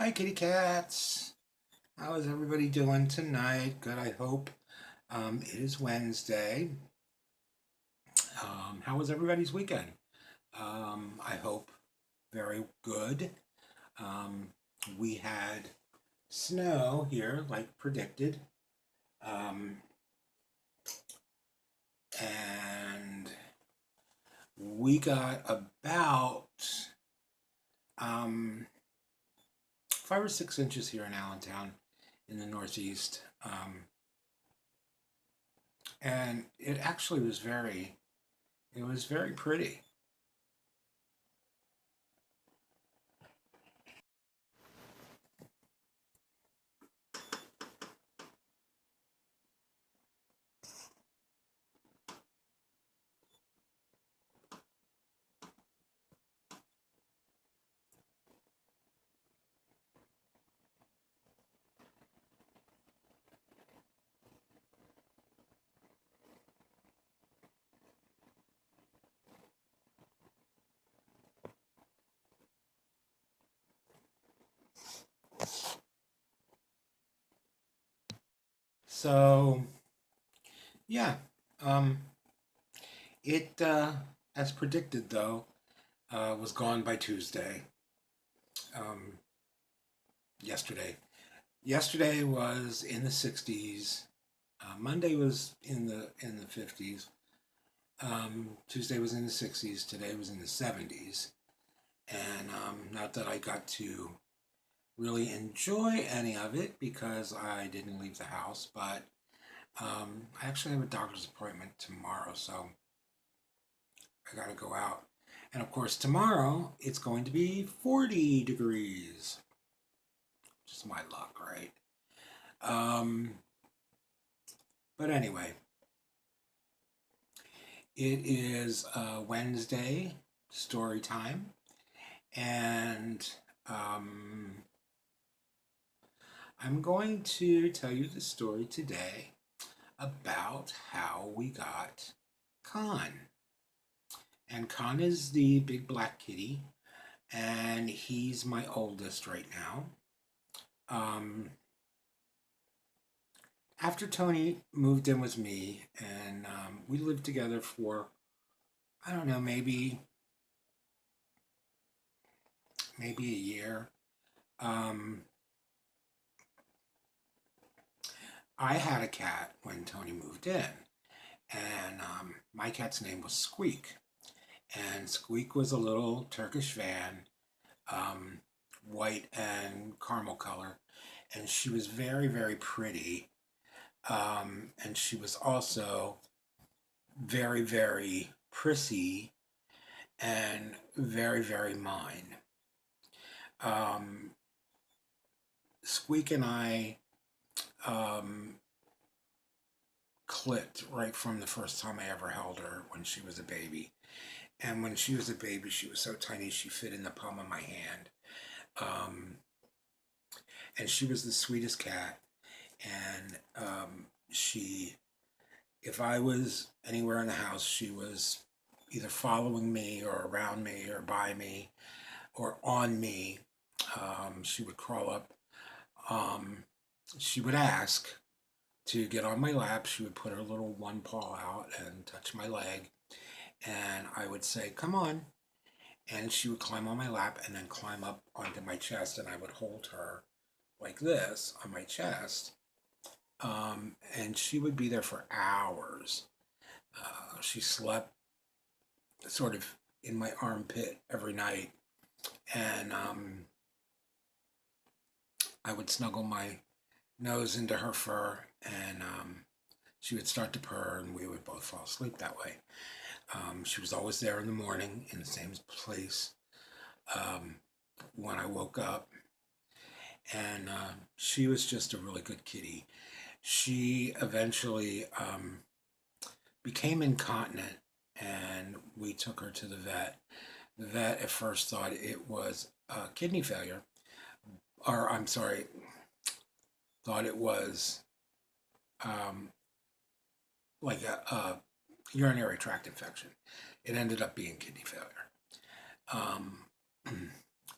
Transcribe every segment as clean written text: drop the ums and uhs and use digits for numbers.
Hi, kitty cats. How is everybody doing tonight? Good, I hope. It is Wednesday. How was everybody's weekend? I hope very good. Um, we had snow here, like predicted, um, and we got about um, 5 or 6 inches here in Allentown, in the Northeast. And it actually was very pretty. So yeah, um, it as predicted though was gone by Tuesday. Um, yesterday, yesterday was in the 60s. Monday was in the 50s. Tuesday was in the 60s. Today was in the 70s. And not that I got to really enjoy any of it because I didn't leave the house, but I actually have a doctor's appointment tomorrow, so I got to go out. And of course, tomorrow it's going to be 40 degrees. Just my luck, right? Um, but anyway, it is Wednesday story time, and um, I'm going to tell you the story today about how we got Khan. And Khan is the big black kitty, and he's my oldest right now. Um, After Tony moved in with me, and we lived together for, I don't know, maybe a year. Um, I had a cat when Tony moved in, and my cat's name was Squeak. And Squeak was a little Turkish van, um, white and caramel color, and she was very, very pretty. And she was also very, very prissy and very, very mine. Um, Squeak and I um, clicked right from the first time I ever held her when she was a baby. And when she was a baby, she was so tiny she fit in the palm of my hand. Um, and she was the sweetest cat. And if I was anywhere in the house, she was either following me or around me or by me or on me. She would crawl up. Um, she would ask to get on my lap. She would put her little one paw out and touch my leg. And I would say, "Come on." And she would climb on my lap and then climb up onto my chest. And I would hold her like this on my chest. And she would be there for hours. She slept sort of in my armpit every night. And I would snuggle my nose into her fur, and she would start to purr, and we would both fall asleep that way. She was always there in the morning in the same place um, when I woke up, and she was just a really good kitty. She eventually became incontinent, and we took her to the vet. The vet at first thought it was kidney failure, or I'm sorry, thought it was um, like a urinary tract infection. It ended up being kidney failure. Um,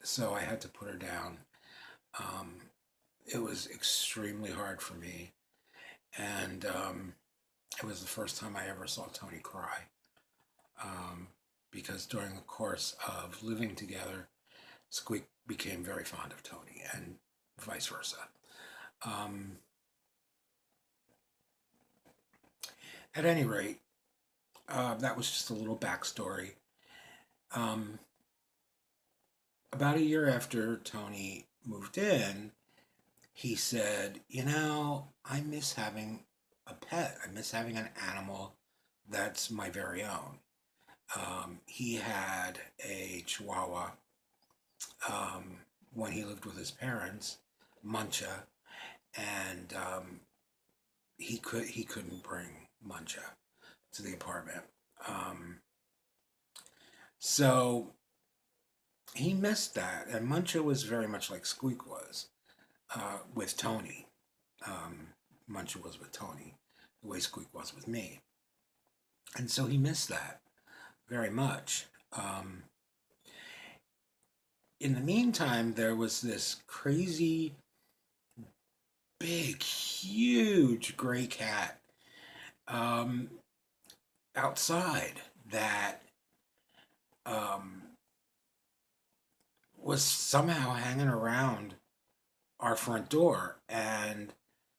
so I had to put her down. Um, it was extremely hard for me, and it was the first time I ever saw Tony cry. Um, because during the course of living together, Squeak became very fond of Tony, and vice versa. Um, at any rate, that was just a little backstory. Um, about a year after Tony moved in, he said, I miss having a pet. I miss having an animal that's my very own. He had a Chihuahua when he lived with his parents, Muncha, and he couldn't bring Muncha to the apartment. Um, so he missed that, and Muncha was very much like Squeak was with Tony. Um, Muncha was with Tony, the way Squeak was with me, and so he missed that very much. In the meantime, there was this crazy, big, huge gray cat um, outside that um, was somehow hanging around our front door, and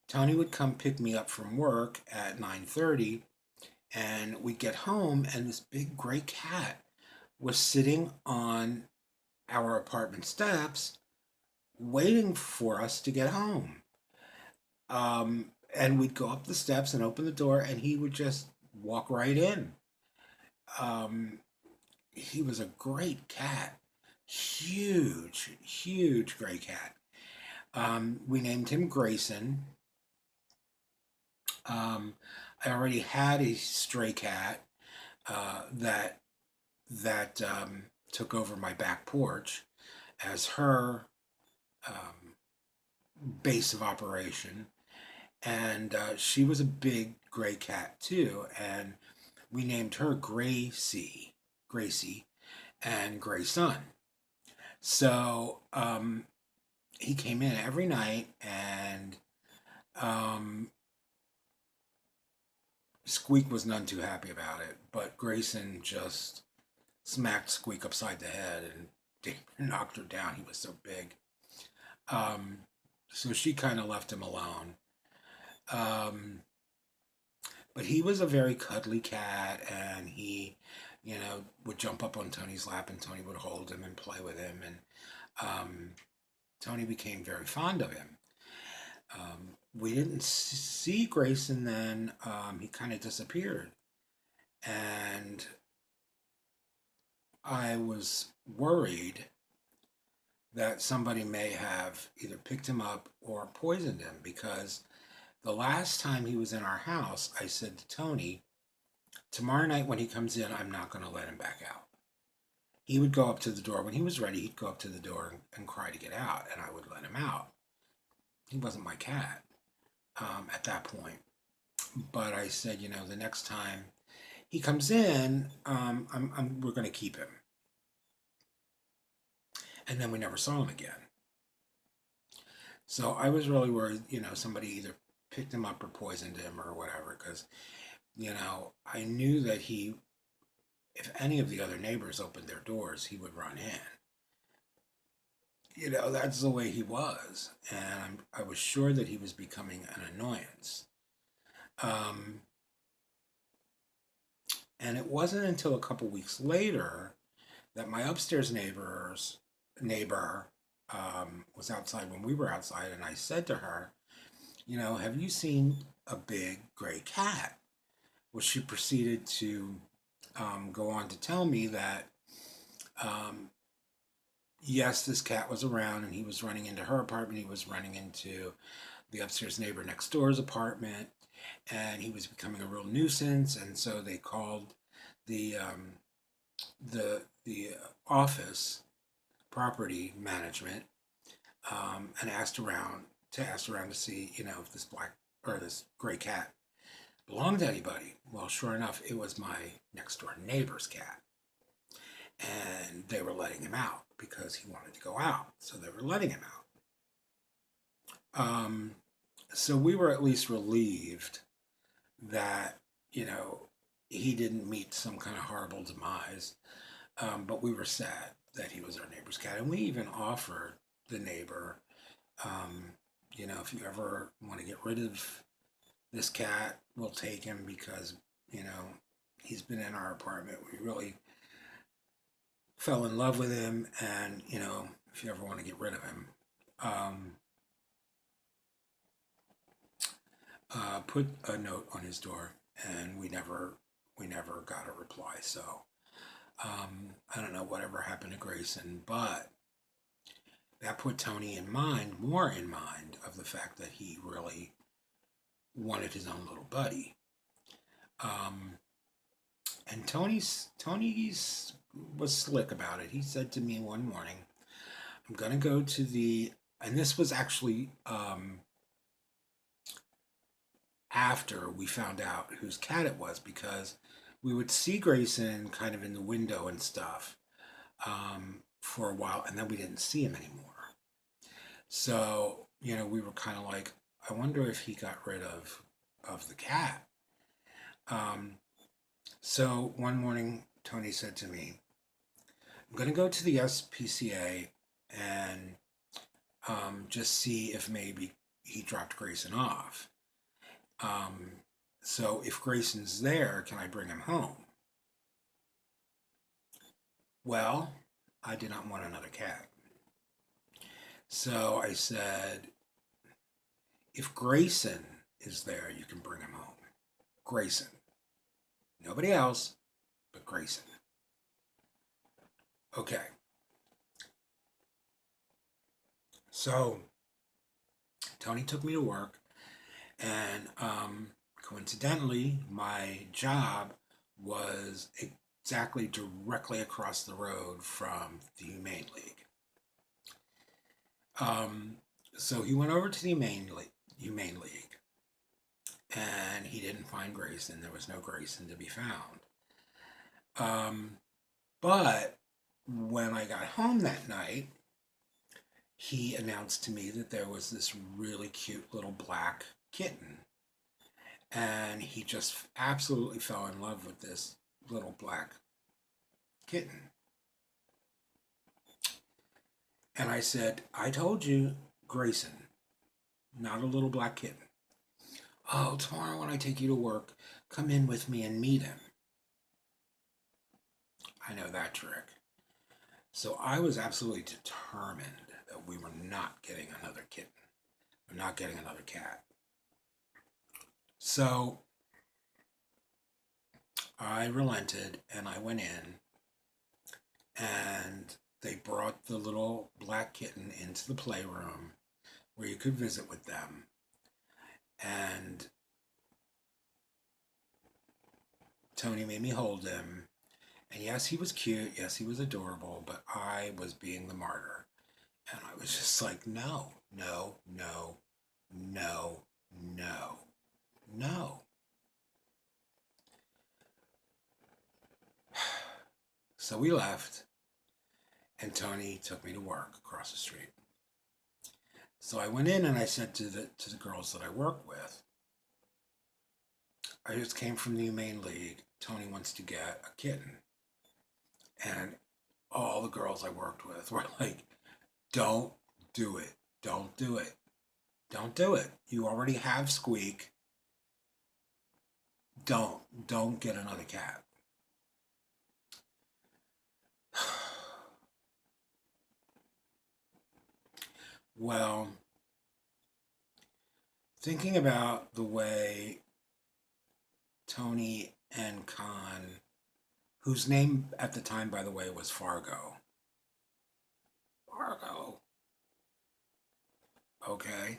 Tony would come pick me up from work at 9:30, and we'd get home, and this big gray cat was sitting on our apartment steps waiting for us to get home. And we'd go up the steps and open the door, and he would just walk right in. Um, he was a great cat, huge, huge gray cat. We named him Grayson. I already had a stray cat that took over my back porch as her um, base of operation, and she was a big gray cat too, and we named her Gracie, and Grayson. So he came in every night, and um, Squeak was none too happy about it, but Grayson just smacked Squeak upside the head and knocked her down. He was so big. Um, so she kind of left him alone. Um, but he was a very cuddly cat, and he, would jump up on Tony's lap, and Tony would hold him and play with him, and um, Tony became very fond of him. We didn't see Grayson then. He kind of disappeared, and I was worried that somebody may have either picked him up or poisoned him, because the last time he was in our house, I said to Tony, tomorrow night when he comes in, I'm not going to let him back out. He would go up to the door. When he was ready, he'd go up to the door and cry to get out, and I would let him out. He wasn't my cat at that point. But I said, the next time he comes in, we're going to keep him. And then we never saw him again. So I was really worried, somebody either picked him up or poisoned him or whatever, because, I knew that if any of the other neighbors opened their doors, he would run in. That's the way he was. And I was sure that he was becoming an annoyance. And it wasn't until a couple weeks later that my upstairs neighbor was outside when we were outside, and I said to her, have you seen a big gray cat? Well, she proceeded to go on to tell me that, yes, this cat was around, and he was running into her apartment, he was running into the upstairs neighbor next door's apartment, and he was becoming a real nuisance, and so they called the office, property management, and asked around to see, if this gray cat belonged to anybody. Well, sure enough, it was my next door neighbor's cat, and they were letting him out because he wanted to go out, so they were letting him out. Um, so we were at least relieved that, you know, he didn't meet some kind of horrible demise. But we were sad that he was our neighbor's cat. And we even offered the neighbor, um, you know, if you ever want to get rid of this cat, we'll take him because, you know, he's been in our apartment. We really fell in love with him. And, you know, if you ever want to get rid of him, um, put a note on his door. And we never got a reply. So I don't know whatever happened to Grayson, but that put Tony in mind, more in mind of the fact that he really wanted his own little buddy. Um, and Tony's was slick about it. He said to me one morning, "I'm gonna go to the," and this was actually after we found out whose cat it was because we would see Grayson kind of in the window and stuff for a while, and then we didn't see him anymore. So, you know, we were kind of like, I wonder if he got rid of the cat. Um, so one morning, Tony said to me, "I'm going to go to the SPCA and just see if maybe he dropped Grayson off. Um, so if Grayson's there, can I bring him home?" Well, I did not want another cat. So I said, if Grayson is there, you can bring him home. Grayson. Nobody else, but Grayson. Okay. So Tony took me to work, and coincidentally, my job was exactly directly across the road from the Humane League. Um, so he went over to the Humane League, and he didn't find Grayson. There was no Grayson to be found. Um, but when I got home that night, he announced to me that there was this really cute little black kitten. And he just absolutely fell in love with this little black kitten. And I said, "I told you, Grayson, not a little black kitten." "Oh, tomorrow when I take you to work, come in with me and meet him." I know that trick. So I was absolutely determined that we were not getting another kitten. We're not getting another cat. So I relented and I went in, and they brought the little black kitten into the playroom where you could visit with them. And Tony made me hold him. And yes, he was cute. Yes, he was adorable. But I was being the martyr. And I was just like, no, no, no, no, no, no. So we left, and Tony took me to work across the street. So I went in and I said to the girls that I work with, "I just came from the Humane League. Tony wants to get a kitten." And all the girls I worked with were like, "Don't do it. Don't do it. Don't do it. You already have Squeak. Don't get another cat." Well, thinking about the way Tony and Con, whose name at the time, by the way, was Fargo. Fargo. Okay.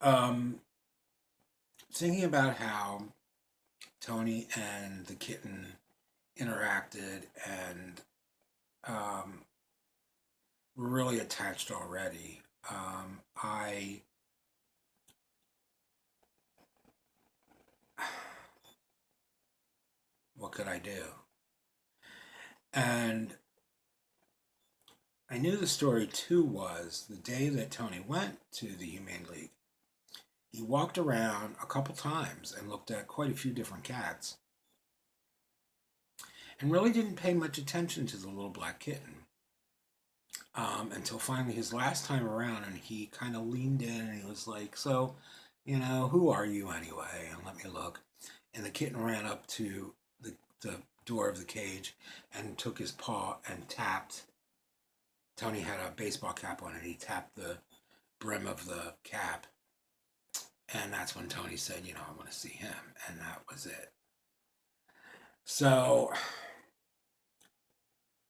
Um, Thinking about how Tony and the kitten interacted and um, were really attached already. I what could I do? And I knew the story too was the day that Tony went to the Humane League. He walked around a couple times and looked at quite a few different cats and really didn't pay much attention to the little black kitten until finally his last time around, and he kind of leaned in and he was like, "So, who are you anyway?" And let me look. And the kitten ran up to the door of the cage and took his paw and tapped. Tony had a baseball cap on and he tapped the brim of the cap. And that's when Tony said, I want to see him. And that was it. So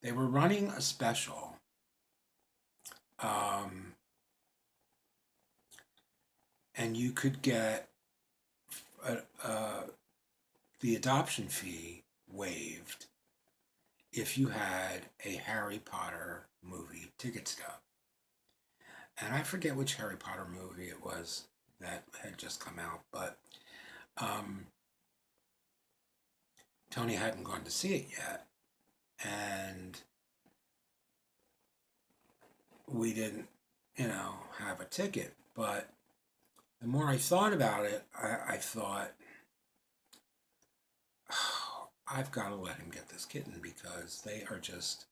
they were running a special. And you could get the adoption fee waived if you had a Harry Potter movie ticket stub. And I forget which Harry Potter movie it was that had just come out, but Tony hadn't gone to see it yet. And we didn't, have a ticket. But the more I thought about it, I thought, oh, I've got to let him get this kitten because they are just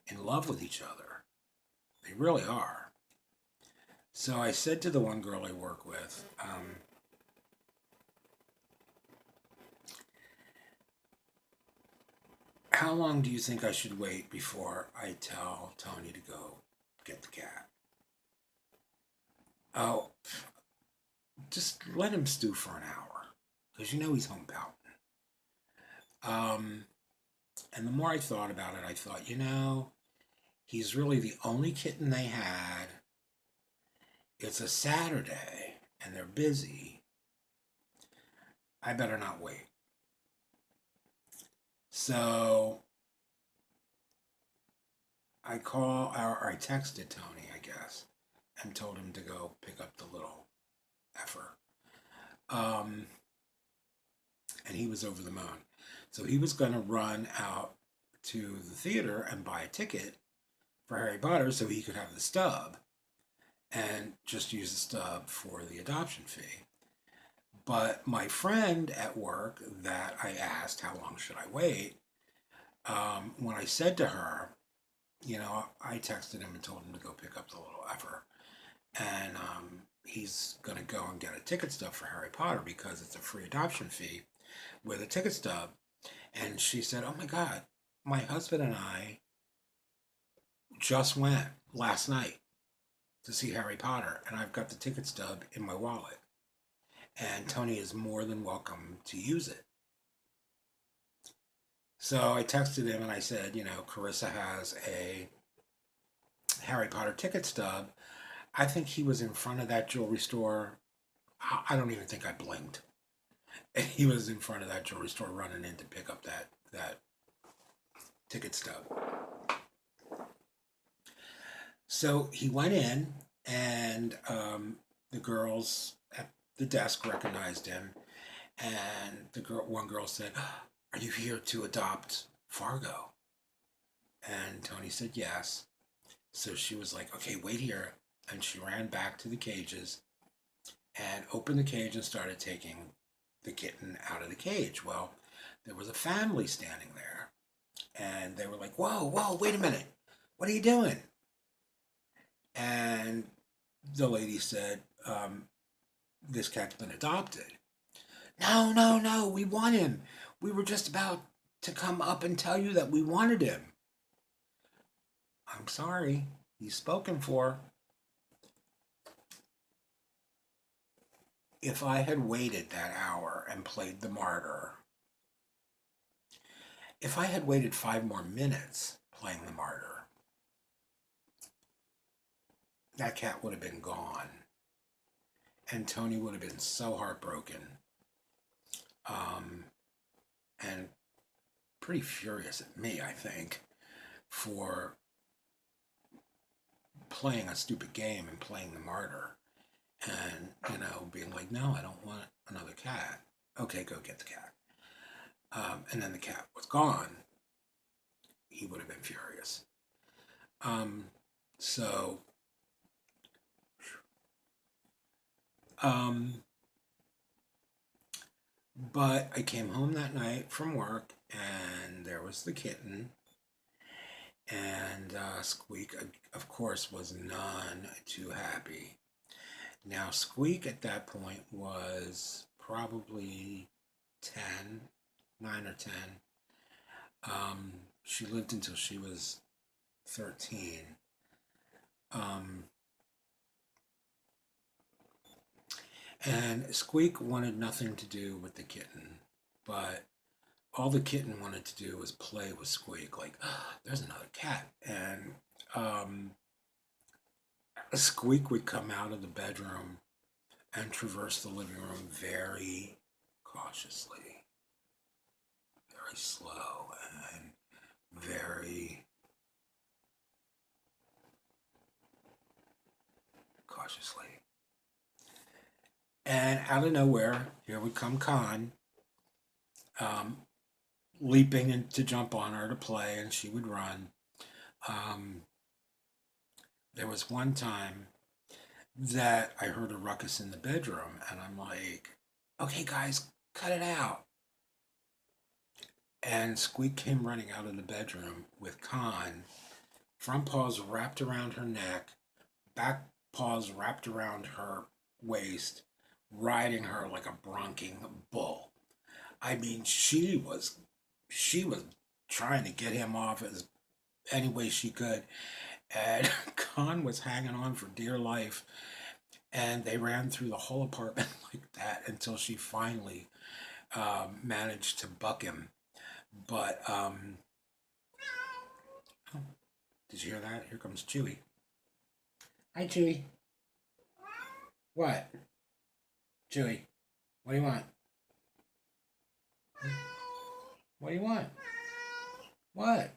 in love with each other. They really are. So I said to the one girl I work with, how long do you think I should wait before I tell Tony to go get the cat? Oh, just let him stew for an hour, because he's home pouting. And the more I thought about it, I thought, he's really the only kitten they had. It's a Saturday, and they're busy. I better not wait. So I texted Tony, I guess, and told him to go pick up the little effer. And he was over the moon. So he was going to run out to the theater and buy a ticket for Harry Potter so he could have the stub and just use the stub for the adoption fee. But my friend at work that I asked, how long should I wait? When I said to her, I texted him and told him to go pick up the little effer. And he's going to go and get a ticket stub for Harry Potter because it's a free adoption fee with a ticket stub. And she said, oh my God, my husband and I just went last night to see Harry Potter, and I've got the ticket stub in my wallet. And Tony is more than welcome to use it. So I texted him and I said, Carissa has a Harry Potter ticket stub. I think he was in front of that jewelry store. I don't even think I blinked. And he was in front of that jewelry store running in to pick up that ticket stub. So he went in, and the girls at the desk recognized him, and one girl said, are you here to adopt Fargo? And Tony said yes. So she was like, okay, wait here. And she ran back to the cages and opened the cage and started taking the kitten out of the cage. Well, there was a family standing there, and they were like, whoa, wait a minute. What are you doing? And the lady said, this cat's been adopted. No, we want him. We were just about to come up and tell you that we wanted him. I'm sorry, he's spoken for. If I had waited that hour and played the martyr, if I had waited 5 more minutes playing the martyr, that cat would have been gone. And Tony would have been so heartbroken. And pretty furious at me, I think, for playing a stupid game and playing the martyr. And, being like, no, I don't want another cat. Okay, go get the cat. And then the cat was gone. He would have been furious. So, um, but I came home that night from work and there was the kitten. And Squeak, of course, was none too happy. Now, Squeak at that point was probably 10, 9 or 10. She lived until she was 13. Um, and Squeak wanted nothing to do with the kitten, but all the kitten wanted to do was play with Squeak, like, oh, there's another cat. And um, Squeak would come out of the bedroom and traverse the living room very cautiously, very slow, and very cautiously. And out of nowhere, here would come Khan, um, leaping in to jump on her to play, and she would run. Um, there was one time that I heard a ruckus in the bedroom, and I'm like, okay, guys, cut it out. And Squeak came running out of the bedroom with Khan, front paws wrapped around her neck, back paws wrapped around her waist, riding her like a bronking bull. I mean, she was trying to get him off as any way she could, and Khan was hanging on for dear life. And they ran through the whole apartment like that until she finally managed to buck him. But oh, did you hear that? Here comes Chewy. Hi, Chewy. What? Chewy, what do you want? What do you want? What?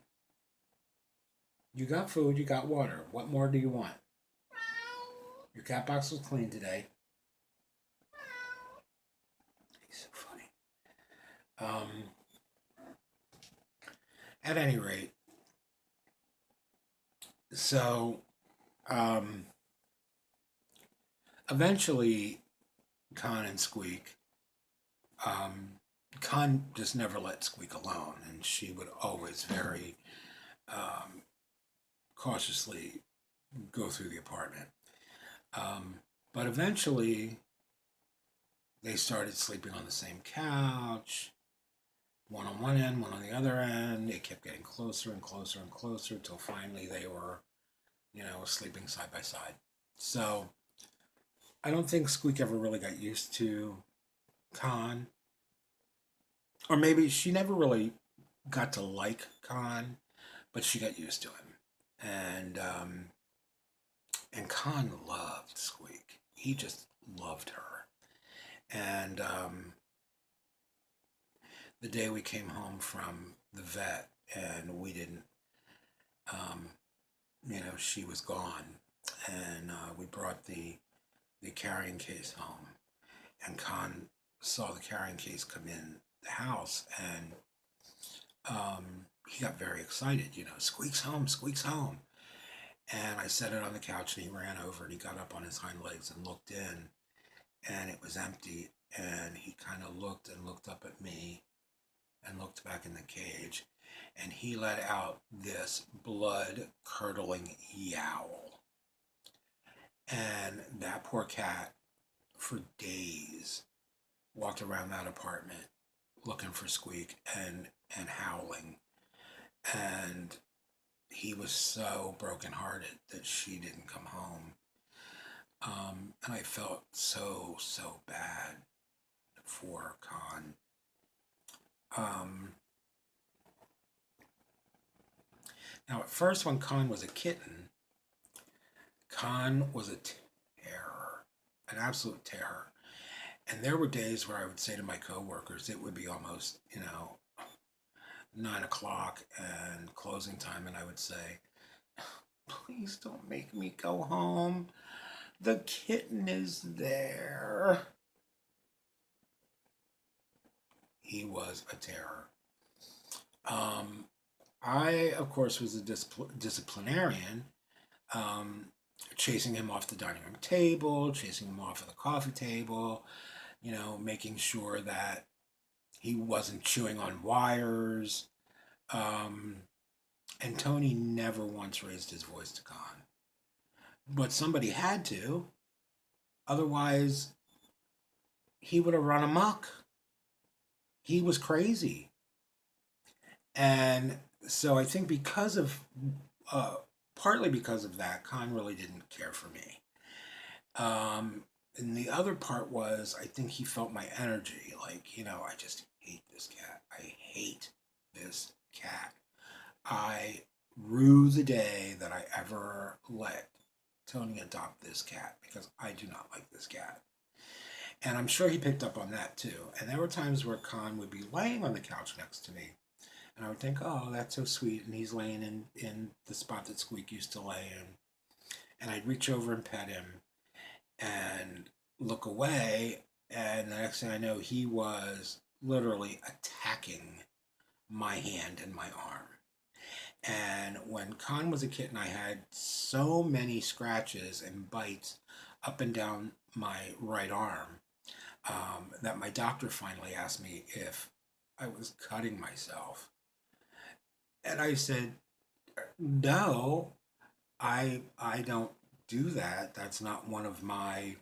You got food, you got water. What more do you want? Your cat box was clean today. He's so funny. At any rate, so um, eventually, Khan and Squeak, um, Khan just never let Squeak alone, and she would always very um, cautiously go through the apartment. Um, but eventually, they started sleeping on the same couch, one on one end, one on the other end. They kept getting closer and closer and closer till finally they were, sleeping side by side. So I don't think Squeak ever really got used to Khan, or maybe she never really got to like Khan, but she got used to him. And Khan loved Squeak. He just loved her. And the day we came home from the vet and we didn't, um, she was gone, and we brought the carrying case home, and Khan saw the carrying case come in the house, and he got very excited. Squeak's home, Squeak's home. And I set it on the couch, and he ran over and he got up on his hind legs and looked in, and it was empty. And he kind of looked and looked up at me and looked back in the cage, and he let out this blood curdling yowl. And that poor cat, for days, walked around that apartment looking for Squeak and howling. And he was so brokenhearted that she didn't come home. And I felt so, so bad for Khan. Now, at first, when Khan was a kitten, Khan was a terror, an absolute terror. And there were days where I would say to my coworkers, it would be almost, 9 o'clock and closing time, and I would say, please don't make me go home. The kitten is there. He was a terror. I, of course, was a disciplinarian, um, chasing him off the dining room table, chasing him off of the coffee table, making sure that he wasn't chewing on wires. Um, and Tony never once raised his voice to Con. But somebody had to. Otherwise, he would have run amok. He was crazy. And so I think uh, partly because of that, Con really didn't care for me. And the other part was, I think he felt my energy. Like, I just hate this cat. I hate this cat. I rue the day that I ever let Tony adopt this cat because I do not like this cat. And I'm sure he picked up on that too. And there were times where Con would be laying on the couch next to me. And I would think, oh, that's so sweet. And he's laying in the spot that Squeak used to lay in. And I'd reach over and pet him and look away. And the next thing I know, he was literally attacking my hand and my arm. And when Con was a kitten, I had so many scratches and bites up and down my right arm that my doctor finally asked me if I was cutting myself. And I said, no, I don't do that. That's not one of my,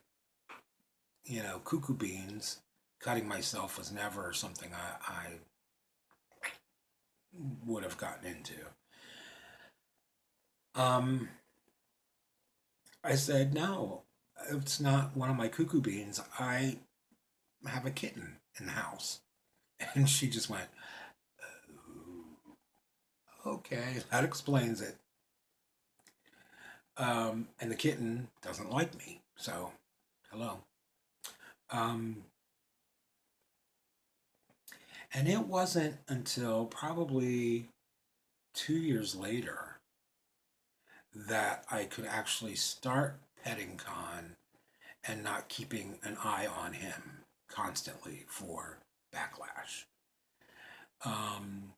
cuckoo beans. Cutting myself was never something I would have gotten into. Um, I said, no, it's not one of my cuckoo beans. I have a kitten in the house. And she just went, okay, that explains it. And the kitten doesn't like me. So, hello. Um, and it wasn't until probably 2 years later that I could actually start petting Con and not keeping an eye on him constantly for backlash. Um,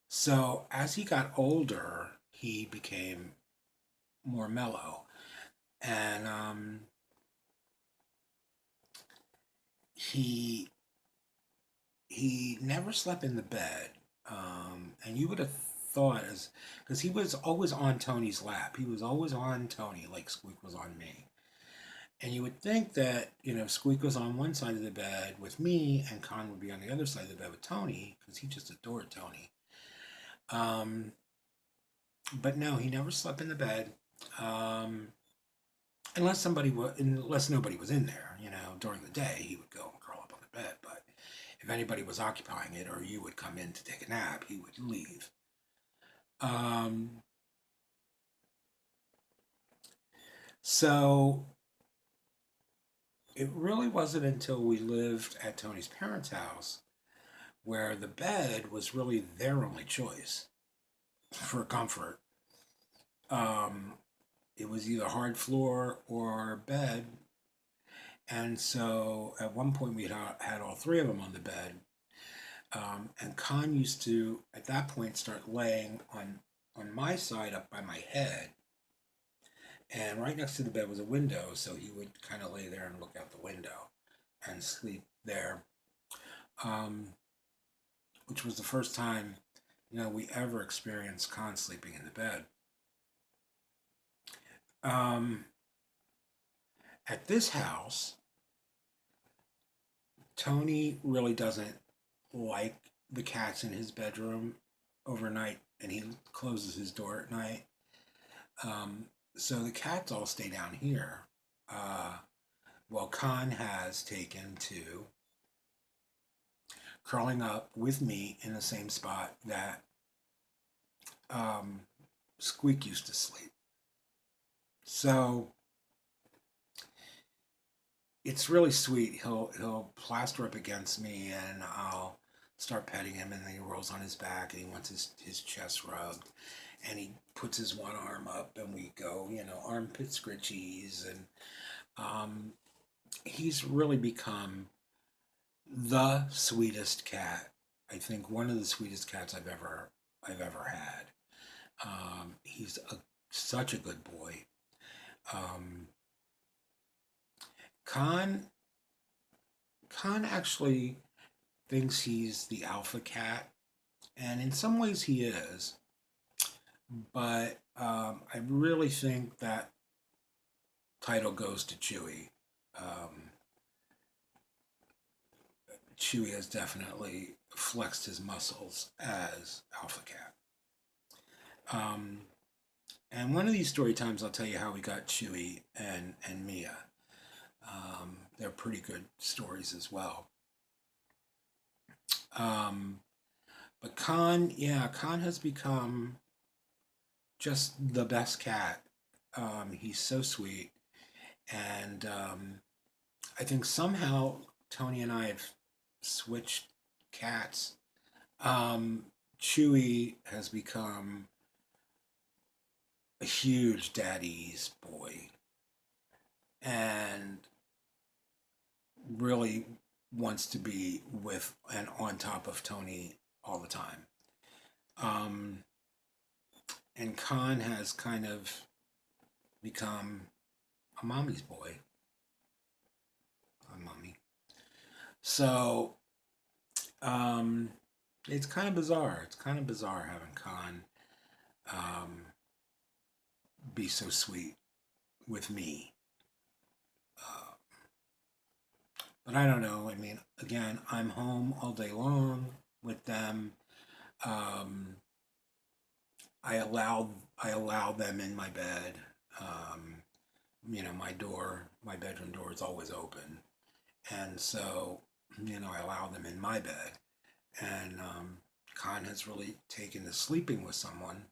so as he got older, he became more mellow, and he he never slept in the bed, and you would have thought as because he was always on Tony's lap, he was always on Tony like Squeak was on me. And you would think that, Squeak was on one side of the bed with me and Con would be on the other side of the bed with Tony because he just adored Tony. Um, but no, he never slept in the bed. Um, unless nobody was in there, during the day, he would go and curl up on the bed. But if anybody was occupying it or you would come in to take a nap, he would leave. Um, so it really wasn't until we lived at Tony's parents' house where the bed was really their only choice for comfort. Um, it was either hard floor or bed. And so at one point we had all three of them on the bed. And Con used to, at that point, start laying on my side up by my head. And right next to the bed was a window, so he would kind of lay there and look out the window and sleep there. Um, which was the first time, we ever experienced Con sleeping in the bed. Um, at this house, Tony really doesn't like the cats in his bedroom overnight, and he closes his door at night. Um, so the cats all stay down here. Well, Con has taken to curling up with me in the same spot that um, Squeak used to sleep. So it's really sweet. He'll plaster up against me, and I'll start petting him, and then he rolls on his back, and he wants his chest rubbed, and he puts his one arm up, and we go, armpit scritchies, and he's really become the sweetest cat. I think one of the sweetest cats I've ever had. He's a such a good boy. Um, Khan Khan actually thinks he's the alpha cat, and in some ways he is. But I really think that title goes to Chewie. Um, Chewie has definitely flexed his muscles as Alpha Cat. Um, and one of these story times, I'll tell you how we got Chewie and Mia. They're pretty good stories as well. Um, but Khan, yeah, Khan has become just the best cat. He's so sweet, and I think somehow Tony and I have switched cats. Um, Chewy has become a huge daddy's boy and really wants to be with and on top of Tony all the time. Um, and Khan has kind of become a mommy's boy. A mommy. So um, it's kind of bizarre. It's kind of bizarre having Khan um, be so sweet with me. Uh, but I don't know. I mean, again, I'm home all day long with them. Um, I allow them in my bed. Um, my bedroom door is always open, and so I allow them in my bed. And Khan has really taken to sleeping with someone,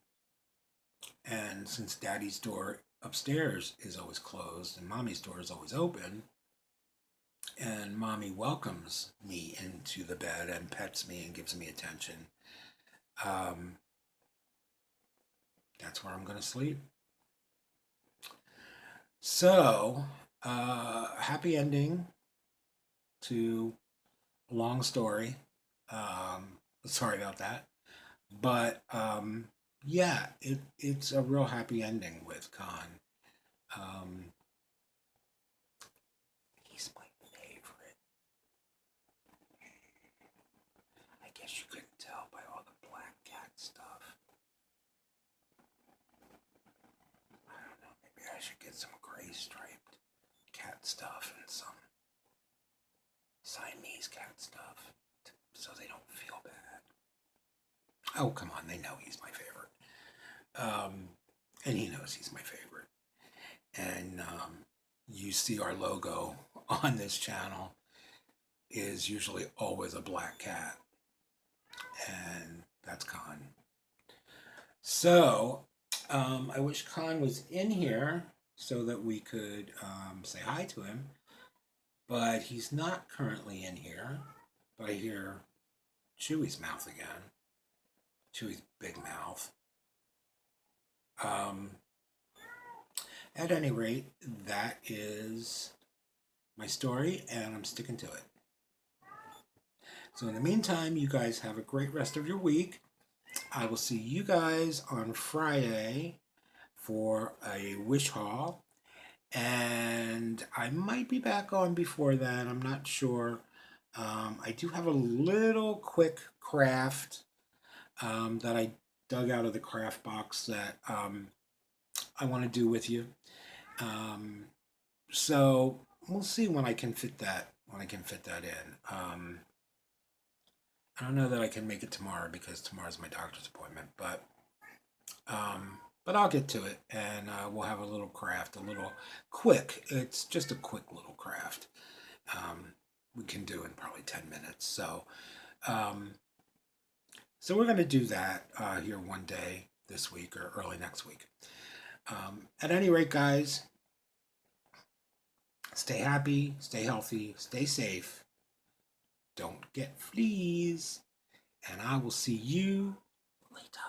and since Daddy's door upstairs is always closed and Mommy's door is always open, and Mommy welcomes me into the bed and pets me and gives me attention, um, that's where I'm going to sleep. So, happy ending to a long story. Sorry about that. But yeah, it's a real happy ending with Khan. Um, he's my favorite. I guess you couldn't tell by all the black cat stuff. I don't know. Maybe I should get some gray striped cat stuff and some Siamese cat stuff so they don't feel bad. Oh, come on. They know he's my favorite. And he knows he's my favorite. And you see our logo on this channel is usually always a black cat. And that's Khan. So I wish Khan was in here so that we could say hi to him. But he's not currently in here. But I hear Chewy's mouth again. Chewy's big mouth. At any rate, that is my story, and I'm sticking to it. So in the meantime, you guys have a great rest of your week. I will see you guys on Friday for a wish haul, and I might be back on before then. I'm not sure. I do have a little quick craft that I dug out of the craft box that I want to do with you. So we'll see when I can fit that in. I don't know that I can make it tomorrow because tomorrow's my doctor's appointment, but I'll get to it, and we'll have a little craft, a little quick. It's just a quick little craft. We can do in probably 10 minutes. So we're going to do that here one day this week or early next week. At any rate, guys, stay happy, stay healthy, stay safe. Don't get fleas. And I will see you later.